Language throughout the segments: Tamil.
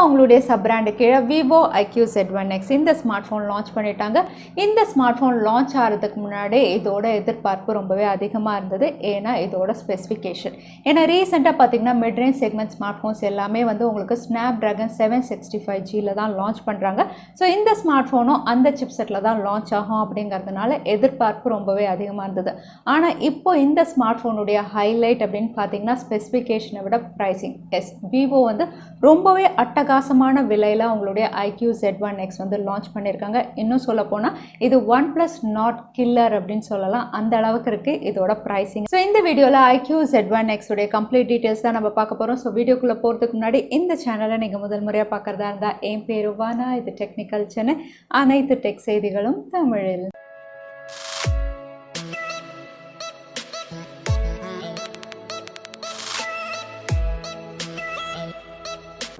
அவங்களுடைய சப் பிராண்ட் கீழே vivo iQoo Z1x இந்த ஸ்மார்ட் ஃபோன் லான்ச் பண்ணிட்டாங்க. இந்த ஸ்மார்ட் ஃபோன் லான்ச் ஆகிறதுக்கு முன்னாடி இதோட எதிர்பார்ப்பு ரொம்பவே அதிகமாக இருந்தது. ஏன்னா இதோட ஸ்பெசிஃபிகேஷன் ஏன்னா ரீசெண்டாக பார்த்தீங்கன்னா mid range segment smart phones எல்லாமே வந்து உங்களுக்கு Snapdragon 765Gல தான் லான்ச் பண்ணுறாங்க. ஸோ இந்த ஸ்மார்ட் ஃபோனும் அந்த சிப்செட்டில் தான் லான்ச் ஆகும் அப்படிங்கிறதுனால எதிர்பார்ப்பு ரொம்பவே அதிகமாக இருந்தது. ஆனால் இப்போ இந்த ஸ்மார்ட் ஃபோனுடைய ஹைலைட் அப்படின்னு பார்த்தீங்கன்னா ஸ்பெசிஃபிகேஷனை விட ப்ரைஸிங். எஸ், விவோ வந்து ரொம்பவே அட்டகாசமான விலையில் அவங்களுடைய iQoo Z1x வந்து லான்ச் பண்ணியிருக்காங்க. இன்னும் சொல்ல போனால் இது Oneplus நாட் கில்லர் அப்படின்னு சொல்லலாம், அந்த அளவுக்கு இருக்குது இதோட ப்ரைஸிங். ஸோ இந்த வீடியோவில் iQoo Z1x உடைய கம்ப்ளீட் டீட்டெயில்ஸ் தான் நம்ம பார்க்க போகிறோம். ஸோ வீடியோக்குள்ளே போகிறதுக்கு முன்னாடி இந்த சேனலை நீங்கள் முதல் முறையாக பார்க்குறதா இருந்தால் என் பேர் வானா, இது டெக்னிக்கல் சேனல், அனைத்து டெக் செய்திகளும் தமிழில்.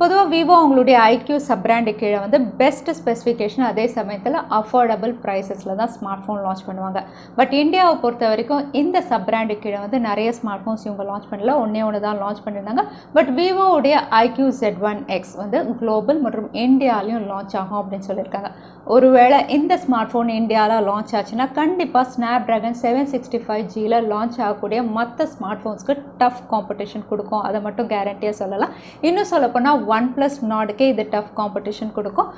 பொதுவாக விவோ அவங்களுடைய iQoo சப் பிராண்டு கீழே வந்து பெஸ்ட் ஸ்பெசிஃபிகேஷன் அதே சமயத்தில் அஃபோர்டபுள் ப்ரைஸஸில் தான் ஸ்மார்ட் ஃபோன் லான்ச் பண்ணுவாங்க. பட் இந்தியாவை பொறுத்த வரைக்கும் இந்த சப் பிராண்டு கீழே வந்து நிறைய ஸ்மார்ட் ஃபோன்ஸ் இவங்க லான்ச் பண்ணல, ஒன்று தான் லான்ச் பண்ணியிருந்தாங்க. பட் விவோவுடைய iQoo Z1x வந்து குளோபல் மற்றும் இந்தியாலையும் லான்ச் ஆகும் அப்படின்னு சொல்லியிருக்காங்க. ஒருவேளை இந்த ஸ்மார்ட் ஃபோன் இந்தியாவில் லான்ச் ஆச்சுன்னா கண்டிப்பாக Snapdragon 765Gல லான்ச் ஆகக்கூடிய மற்ற ஸ்மார்ட் ஃபோன்ஸ்க்கு டஃப் காம்படிஷன் கொடுக்கும், அதை மட்டும் கேரண்டியாக சொல்லலாம். இன்னும் சொல்லப்போனால் Oneplus நாடுக்கே இது டஃப் காம்படிஷன் கொடுக்கும்.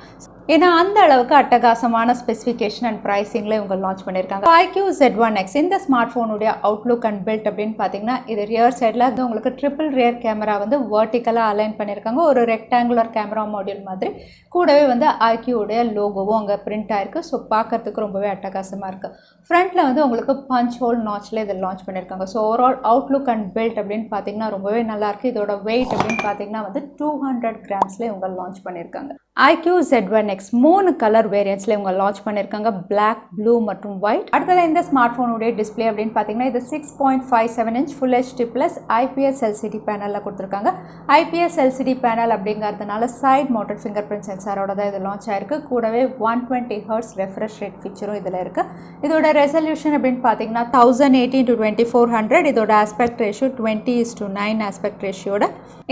ஏன்னா அந்த அளவுக்கு அட்டகாசமான ஸ்பெசிஃபிகேஷன் அண்ட் ப்ரைஸிங்கில் இவங்க லான்ச் பண்ணியிருக்காங்க. iQoo Z1x இந்த ஸ்மார்ட் ஃபோனுடைய அவுட்லுக் அண்ட் பில்ட் அப்படின்னு பார்த்தீங்கன்னா இது ரியர் சைடில் வந்து உங்களுக்கு ட்ரிபிள் ரியர் கேமரா வந்து வெர்டிக்கலாக அலைன் பண்ணியிருக்காங்க. ஒரு ரெக்டாங்குலர் கேமரா மாடியூல் மாதிரி கூடவே வந்து iQooடைய லோகோவும் அங்கே பிரிண்ட் ஆயிருக்கு. ஸோ பார்க்கறதுக்கு ரொம்பவே அட்டகாசமாக இருக்குது. ஃப்ரண்ட்டில் வந்து உங்களுக்கு பஞ்ச் ஹோல் நாச்சில் இதை லான்ச் பண்ணியிருக்காங்க. So overall outlook and build அப்படின்னு பார்த்தீங்கன்னா ரொம்பவே நல்லாயிருக்கு. இதோட வெயிட் அப்படின்னு பார்த்தீங்கன்னா வந்து 200 கிராம்ஸில் இவங்க லான்ச் பண்ணியிருக்காங்க. iQoo Z1x 3 கலர் வேரியன்ட்ஸில் இவங்க லான்ச் பண்ணியிருக்காங்க, பிளாக், ப்ளூ மற்றும் ஒயிட். அடுத்தது இந்த ஸ்மார்ட் ஃபோனுடைய டிஸ்பிளே அப்படின்னு பார்த்தீங்கன்னா இது 6.57 inch full HD plus IPS LCD பேனலில் கொடுத்துருக்காங்க. IPS LCD பேனல் அப்படிங்கிறதுனால சைட் மவுண்டட் ஃபிங்கர் பிரிண்ட் சென்சாரோட தான் இது லான்ச் ஆயிருக்கு. கூடவே 120 Hz ரெஃப்ரெஷ் ரேட் ஃபீச்சரும் இதில் இருக்குது. இதோட ரெசல்யூஷன் அப்படின்னு பார்த்தீங்கன்னா 1080x2400. இதோட ஆஸ்பெக்ட் ரேஷியோ 20:9 ஆஸ்பெக்ட் ரேஷியோட.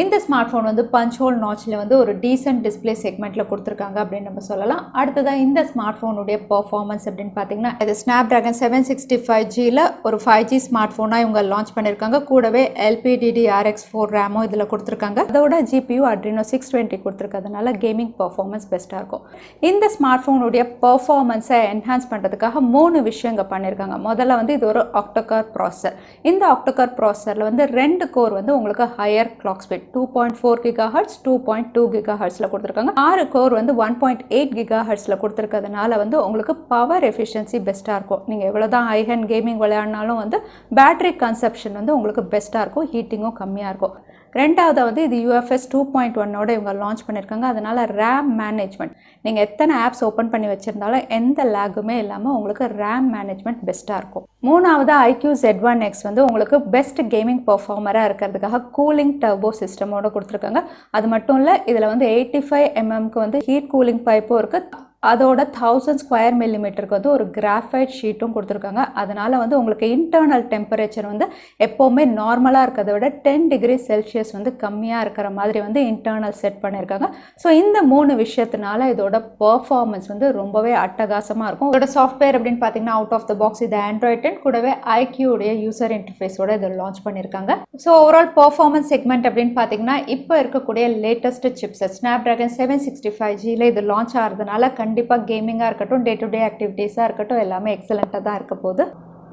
இந்த ஸ்மார்ட் ஃபோன் வந்து பஞ்ச் ஹோல் நாச்சில் வந்து ஒரு டீசென்ட் டிஸ்பிளே செக்மெண்ட்டில் கொடுத்துருக்காங்க அப்படின்னு நம்ம சொல்லலாம். அடுத்ததாக இந்த ஸ்மார்ட் ஃபோனுடைய பர்ஃபார்மன்ஸ் அப்படின்னு பார்த்தீங்கன்னா இது Snapdragon 765Gல ஒரு 5G ஸ்மார்ட் ஃபோனாக இவங்க லான்ச் பண்ணியிருக்காங்க. கூடவே LPDDR4 ரேமும் இதில் கொடுத்துருக்காங்க. அதோட GPU Adreno 620 கொடுத்துருக்கிறதுனால கேமிங் பர்ஃபார்மன்ஸ் பெஸ்ட்டாக இருக்கும். இந்த ஸ்மார்ட் ஃபோனுடைய பர்ஃபார்மன்ஸை என்ஹான்ஸ் பண்ணுறதுக்காக 3 விஷயம் இங்கே பண்ணியிருக்காங்க. முதல்ல வந்து இது ஒரு ஆக்டோகார் ப்ராசஸர். இந்த ஆக்டோகார் ப்ராசஸரில் வந்து 2 கோர் வந்து உங்களுக்கு ஹையர் கிளாக் ஸ்பீட் 2.4 GHz 2.2 GHzல கொடுத்துருக்காங்க. 6 கோர் வந்து 1.8 GHzல கொடுத்துருக்கிறதுனால வந்து உங்களுக்கு பவர் எஃபிஷியன்சி பெஸ்ட்டாக இருக்கும். நீங்கள் எவ்வளோ தான் ஹை ஹேண்ட் கேமிங் விளையாடினாலும் வந்து பேட்டரி கன்சப்ஷன் வந்து உங்களுக்கு பெஸ்ட்டாக இருக்கும், ஹீட்டிங்கும் கம்மியாக இருக்கும். ரெண்டாவது வந்து இது UFS 2.1ஓட இவங்க லான்ச் பண்ணியிருக்காங்க. அதனால் ரேம் மேனேஜ்மெண்ட் நீங்கள் எத்தனை ஆப்ஸ் ஓப்பன் பண்ணி வச்சுருந்தாலும் எந்த லேகுமே இல்லாமல் உங்களுக்கு ரேம் மேனேஜ்மெண்ட் பெஸ்ட்டாக இருக்கும். மூணாவது iQoo Z1x வந்து உங்களுக்கு பெஸ்ட் கேமிங் பர்ஃபார்மராக இருக்கிறதுக்காக கூலிங் டர்போ சிஸ்டமோட கொடுத்துருக்காங்க. அது மட்டும் இல்லை, இதில் வந்து 85 mmக்கு வந்து ஹீட் கூலிங் பைப்பும் இருக்குது. அதோட 1000 ஸ்கொயர் மில்லிமீட்டருக்கு வந்து ஒரு கிராஃபைட் ஷீட்டும் கொடுத்துருக்காங்க. அதனால் வந்து உங்களுக்கு இன்டர்னல் டெம்பரேச்சர் வந்து எப்போவுமே நார்மலாக இருக்கிறத விட 10 டிகிரி செல்சியஸ் வந்து கம்மியாக இருக்கிற மாதிரி வந்து இன்டர்னல் செட் பண்ணியிருக்காங்க. ஸோ இந்த 3 விஷயத்தினால இதோட பர்ஃபார்மன்ஸ் வந்து ரொம்பவே அட்டகாசமாக இருக்கும். இதோட சாஃப்ட்வேர் அப்படின்னு பார்த்தீங்கன்னா அவுட் ஆஃப் த பாக்ஸ் இது Android 10 கூடவே iQooடைய யூசர் இன்டர்ஃபேஸோட இதை லான்ச் பண்ணியிருக்காங்க. ஸோ ஓவரால் பர்ஃபார்மன்ஸ் செக்மெண்ட் அப்படின்னு பார்த்தீங்கன்னா இப்போ இருக்கக்கூடிய லேட்டஸ்ட் சிப்செட் Snapdragon 765Gல இது லான்ச் ஆகிறதுனால கண்டிப்பாக கேமிங்காக இருக்கட்டும், டே டு டே ஆக்டிவிட்டீஸாக இருக்கட்டும், எல்லாமே எக்ஸலண்ட்டாக தான் இருக்க போகுது.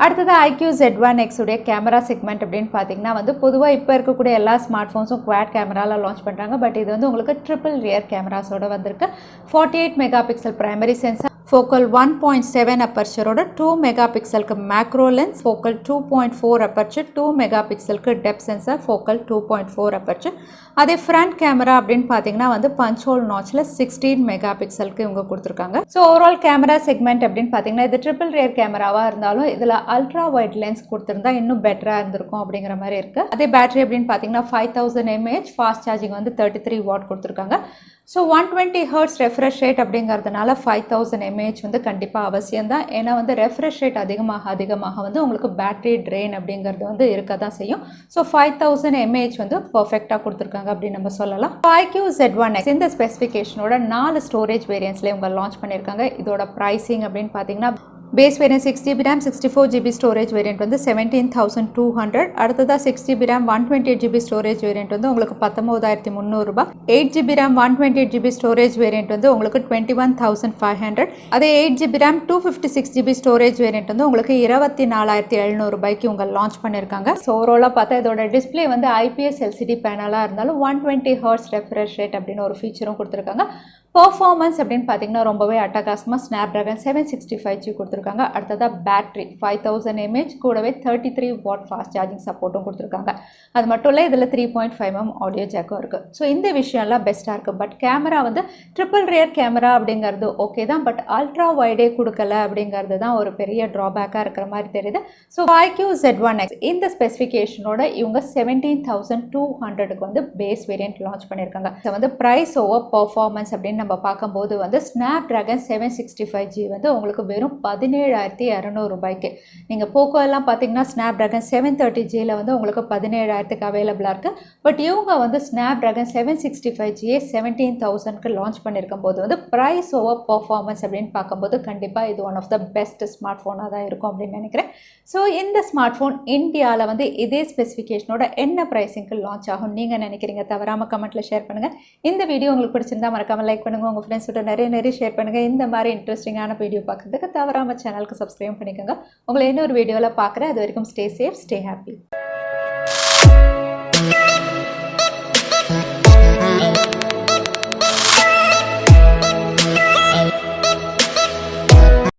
அடுத்தது iQoo Z1x உடைய கேமரா செக்மெண்ட் அப்படின்னு பார்த்தீங்கன்னா வந்து பொதுவாக இப்போ இருக்கக்கூடிய எல்லா ஸ்மார்ட் ஃபோன்ஸும் குவாட் கேமராவில் லான்ச் பண்ணுறாங்க. பட் இது வந்து உங்களுக்கு ட்ரிபிள் ரியர் கேமராஸோட வந்திருக்கு. 48 மெகாபிக்சல் பிரைமரி சென்சார், ஃபோக்கல் 1.7 அப்பர்ச்சரோட 2 மெகாபிக்சலுக்கு மேக்ரோ லென்ஸ், ஃபோக்கல் 2.4 அப்பர்ச்சர், 2 மெகாபிக்சலுக்கு டெப்த் சென்சார், ஃபோக்கல் 2.4 அப்பர்ச்சர். அதே ஃப்ரண்ட் கேமரா அப்படின்னு பார்த்தீங்கன்னா வந்து பஞ்ச் ஹோல் நாச்சில் 16 மெகாபிக்சலுக்கு இவங்க கொடுத்துருக்காங்க. ஸோ ஓவரால் கேமரா செக்மெண்ட் அப்படின்னு பார்த்தீங்கன்னா இது ட்ரிபிள் ரியர் கேமராவாக இருந்தாலும் இதில் அல்ட்ரா வைட் லென்ஸ் கொடுத்துருந்தா இன்னும் பெட்டராக இருந்திருக்கும் அப்படிங்கிற மாதிரி இருக்குது. அதே பேட்டரி அப்படின்னு பார்த்தீங்கன்னா 5000 mAh, ஃபாஸ்ட் சார்ஜிங் வந்து 33 வாட் கொடுத்துருக்காங்க. ஸோ 120 Hz ரெஃப்ரெஷ் ரேட் அப்படிங்கிறதுனால 5000 mAh வந்து கண்டிப்பாக அவசியம் தான். ஏன்னா வந்து ரெஃப்ரெஷ் ரேட் அதிகமாக வந்து உங்களுக்கு பேட்டரி ட்ரெயின் அப்படிங்கிறது வந்து இருக்க தான் செய்யும். ஸோ 5000 mAh வந்து பர்ஃபெக்டாக கொடுத்துருக்காங்க அப்படின்னு நம்ம சொல்லலாம். iQoo Z1x இந்த ஸ்பெசிஃபிகேஷனோட 4 ஸ்டோரேஜ் வேரியன்ட்ஸ்லேயே உங்க லான்ச் பண்ணியிருக்காங்க. இதோட ப்ரைஸிங் அப்படின்னு பார்த்தீங்கன்னா base variant 6GB RAM 64GB storage variant வந்து 17,200. அடுத்ததாக 6GB RAM 128GB storage variant வந்து உங்களுக்கு 19,300 ரூபாய். 8GB RAM 128GB storage variant வந்து உங்களுக்கு 21,500. அதே 8GB RAM 256GB storage variant வந்து உங்களுக்கு 24,700 ரூபாய்க்கு உங்க லான்ச் பண்ணியிருக்காங்க. ஸோ ஓவராலாக பார்த்தா இதோட டிஸ்பிளே வந்து IPS LCD பேனலாக இருந்தாலும் 120Hz ரெஃப்ரெஷ் ரேட் அப்படின்னு ஒரு ஃபீச்சரும் கொடுத்துருக்காங்க. பர்ஃபார்மன்ஸ் அப்படின்னு பார்த்தீங்கன்னா ரொம்பவே அட்டகாசமாக Snapdragon 765G கொடுத்துருக்காங்க. அடுத்ததாக பேட்டரி 5000 mAh கூடவே 33 வாட் ஃபாஸ்ட் சார்ஜிங் சப்போர்ட்டும் கொடுத்துருக்காங்க. அது மட்டும் இல்லை இதில் 3.5mm ஆடியோ ஜாக்கும் இருக்குது. ஸோ இந்த விஷயம்லாம் பெஸ்ட்டாக இருக்குது. பட் கேமரா வந்து ட்ரிபிள் ரியர் கேமரா அப்படிங்கிறது ஓகே தான், பட் அல்ட்ரா வைடே கொடுக்கல அப்படிங்கிறது தான் ஒரு பெரிய ட்ராபேக்காக இருக்கிற மாதிரி தெரியுது. ஸோ iQoo Z1x இந்த ஸ்பெசிஃபிகேஷனோட இவங்க 17,200க்கு வந்து பேஸ் வேரியன்ட் லான்ச் பண்ணியிருக்காங்க. ஸோ வந்து ப்ரைஸ் ஓவர் பர்ஃபார்மன்ஸ் அப்படின்னு நம்ம பார்க்கும்போது வந்து Snapdragon 765G வந்து உங்களுக்கு வெறும் 17,200 ரூபாய்க்கு. நீங்கள் போக்கோ எல்லாம் பார்த்தீங்கன்னா Snapdragon 730Gல வந்து உங்களுக்கு 17,000க்கு அவைலபிளாக இருக்குது. பட் இவங்க வந்து Snapdragon 765G 17,000க்கு லான்ச் பண்ணியிருக்கும் போது வந்து ப்ரைஸ் ஓவர் பர்ஃபார்மன்ஸ் அப்படின்னு பார்க்கும்போது கண்டிப்பாக இது one of the best smart ஃபோனாக தான் இருக்கும் அப்படின்னு நினைக்கிறேன். ஸோ இந்த ஸ்மார்ட் ஃபோன் இந்தியாவில் வந்து இதே ஸ்பெசிஃபிகேஷனோட என்ன ப்ரைஸிங்க்கு லான்ச் ஆகும் நீங்கள் நினைக்கிறீங்க? தவறாமல் கமெண்ட்டில் ஷேர் பண்ணுங்கள். இந்த வீடியோ உங்களுக்கு பிடிச்சிருந்தா மறக்காமல் லைக் பண்ணுங்கள். உங்கள் ஃப்ரெண்ட்ஸ்கிட்ட நிறைய ஷேர் பண்ணுங்கள். இந்த மாதிரி இன்ட்ரெஸ்டிங்கான வீடியோ பார்க்குறதுக்கு தவறாமல் சேனலுக்கு சப்ஸ்கிரைப் பண்ணிக்கோங்க. உங்களை இன்னொரு வீடியோவில் பார்க்குறேன். அது வரைக்கும் ஸ்டே சேஃப், ஸ்டே ஹாப்பி.